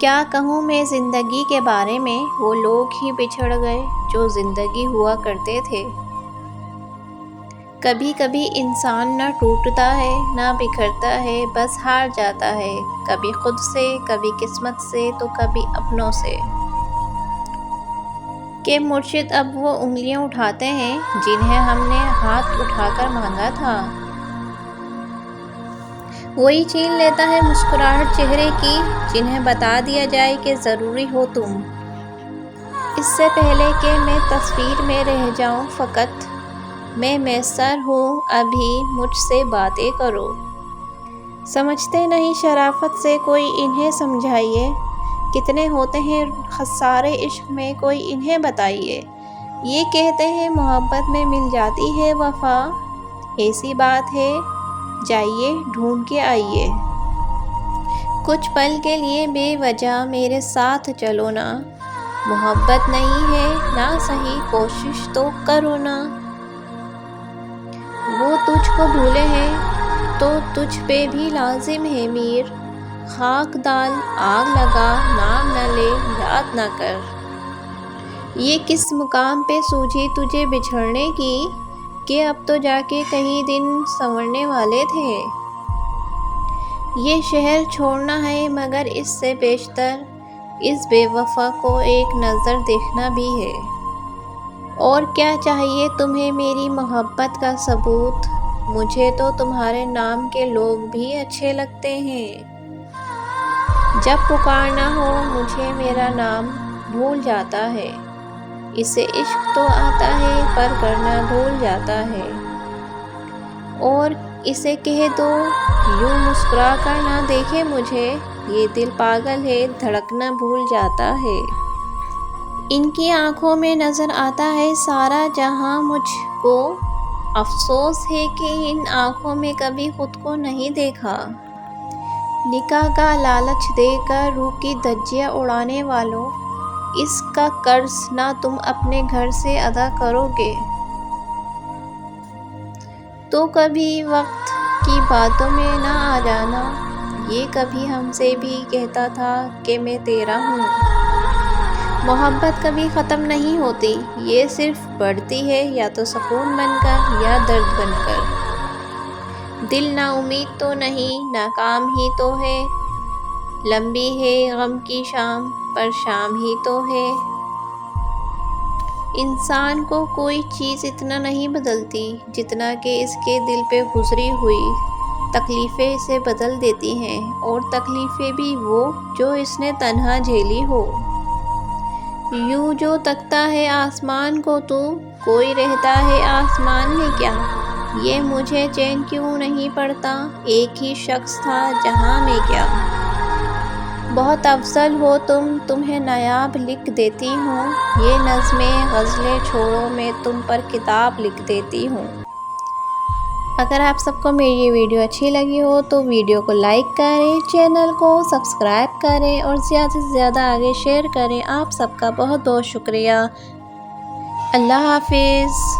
کیا کہوں میں زندگی کے بارے میں، وہ لوگ ہی بچھڑ گئے جو زندگی ہوا کرتے تھے۔ کبھی کبھی انسان نہ ٹوٹتا ہے نہ بکھرتا ہے، بس ہار جاتا ہے، کبھی خود سے، کبھی قسمت سے تو کبھی اپنوں سے۔ کہ مرشد اب وہ انگلیاں اٹھاتے ہیں جنہیں ہم نے ہاتھ اٹھا کر مانگا تھا۔ وہی چھین لیتا ہے مسکراہٹ چہرے کی جنہیں بتا دیا جائے کہ ضروری ہو تم۔ اس سے پہلے کہ میں تصویر میں رہ جاؤں فقط، میں میسر ہوں ابھی، مجھ سے باتیں کرو۔ سمجھتے نہیں شرافت سے کوئی انہیں سمجھائیے، کتنے ہوتے ہیں خسارے عشق میں کوئی انہیں بتائیے۔ یہ کہتے ہیں محبت میں مل جاتی ہے وفا، ایسی بات ہے جائیے ڈھونڈ کے آئیے۔ کچھ پل کے لیے بے وجہ میرے ساتھ چلو نا، محبت نہیں ہے نا صحیح کوشش تو کرو نا۔ وہ تجھ کو بھولے ہیں تو تجھ پہ بھی لازم ہے میر، خاک ڈال آگ لگا نام نہ لے یاد نہ کر۔ یہ کس مقام پہ سوجھی تجھے بچھڑنے کی، کہ اب تو جا کے کہیں دن سنورنے والے تھے۔ یہ شہر چھوڑنا ہے مگر اس سے بیشتر اس بے وفا کو ایک نظر دیکھنا بھی ہے۔ اور کیا چاہیے تمہیں میری محبت کا ثبوت، مجھے تو تمہارے نام کے لوگ بھی اچھے لگتے ہیں۔ جب پکارنا ہو مجھے میرا نام بھول جاتا ہے، اسے عشق تو آتا ہے پر کرنا بھول جاتا ہے۔ اور اسے کہہ دو یوں مسکرا کر نہ دیکھے مجھے، یہ دل پاگل ہے دھڑکنا بھول جاتا ہے۔ ان کی آنکھوں میں نظر آتا ہے سارا جہاں، مجھ کو افسوس ہے کہ ان آنکھوں میں کبھی خود کو نہیں دیکھا۔ نکاح کا لالچ دے کر روح کی دھجیاں اڑانے والوں، اس کا قرض نہ تم اپنے گھر سے ادا کرو گے تو کبھی وقت کی باتوں میں نہ آ جانا۔ یہ کبھی ہم سے بھی کہتا تھا کہ میں تیرا ہوں۔ محبت کبھی ختم نہیں ہوتی، یہ صرف بڑھتی ہے یا تو سکون بن کر یا درد بن کر۔ دل نا امید تو نہیں، ناکام ہی تو ہے، لمبی ہے غم کی شام پر شام ہی تو ہے۔ انسان کو کوئی چیز اتنا نہیں بدلتی جتنا کہ اس کے دل پہ گزری ہوئی تکلیفیں اسے بدل دیتی ہیں، اور تکلیفیں بھی وہ جو اس نے تنہا جھیلی ہو۔ یوں جو تکتا ہے آسمان کو تو، کوئی رہتا ہے آسمان میں کیا؟ یہ مجھے چین کیوں نہیں پڑتا، ایک ہی شخص تھا جہاں میں کیا؟ بہت افضل ہو تم، تمہیں نایاب لکھ دیتی ہوں، یہ نظمیں غزلیں چھوڑو میں تم پر کتاب لکھ دیتی ہوں۔ اگر آپ سب کو میری یہ ویڈیو اچھی لگی ہو تو ویڈیو کو لائک کریں، چینل کو سبسکرائب کریں اور زیادہ سے زیادہ آگے شیئر کریں۔ آپ سب کا بہت بہت شکریہ۔ اللہ حافظ۔